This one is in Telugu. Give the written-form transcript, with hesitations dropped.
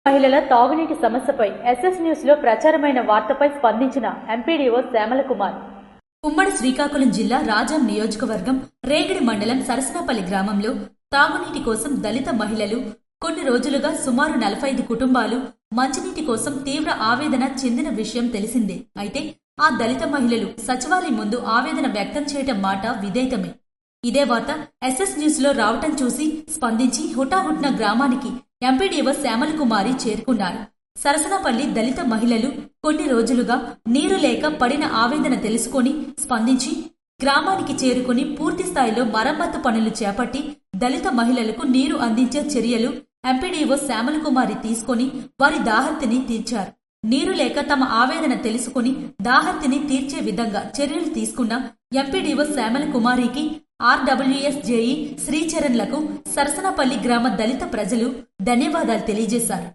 మహిళల తాగునీటి సమస్యపై ఎస్ఎస్ న్యూస్ లో ప్రచారమైన వార్తపై స్పందించిన ఎంపీడీఓ శ్యామల కుమార్. ఉమ్మడి శ్రీకాకుళం జిల్లా రాజాం నియోజకవర్గం రేగడి మండలం సరసనపల్లి గ్రామంలో తాగునీటి కోసం దళిత మహిళలు కొన్ని రోజులుగా సుమారు 45 కుటుంబాలు మంచినీటి కోసం తీవ్ర ఆవేదన చెందిన విషయం తెలిసిందే. అయితే ఆ దళిత మహిళలు సచివాలయం ముందు ఆవేదన వ్యక్తం చేయటం మాట విదితమే. ఇదే వార్త ఎస్ఎస్ న్యూస్ లో రావటం చూసి స్పందించి హుటాహుట్న గ్రామానికి ఎంపీడీఓ శ్యామల కుమారి చేరుకున్నారు. సరసనపల్లి దళిత మహిళలు కొన్ని రోజులుగా నీరు లేక పడిన ఆవేదన తెలుసుకుని స్పందించి గ్రామానికి చేరుకుని పూర్తి స్థాయిలో మరమ్మతు పనులు చేపట్టి దళిత మహిళలకు నీరు అందించే చర్యలు ఎంపీడీఓ శ్యామల కుమారి తీసుకుని వారి దాహర్తిని తీర్చారు. నీరు లేక తమ ఆవేదన తెలుసుకుని దాహర్తిని తీర్చే విధంగా చర్యలు తీసుకున్న ఎంపీడీఓ శ్యామల కుమారికి ఆర్డబ్ల్యూఎస్ జేఈ శ్రీచరణ్లకు సరసనపల్లి గ్రామ దళిత ప్రజలు ధన్యవాదాలు తెలియజేశారు.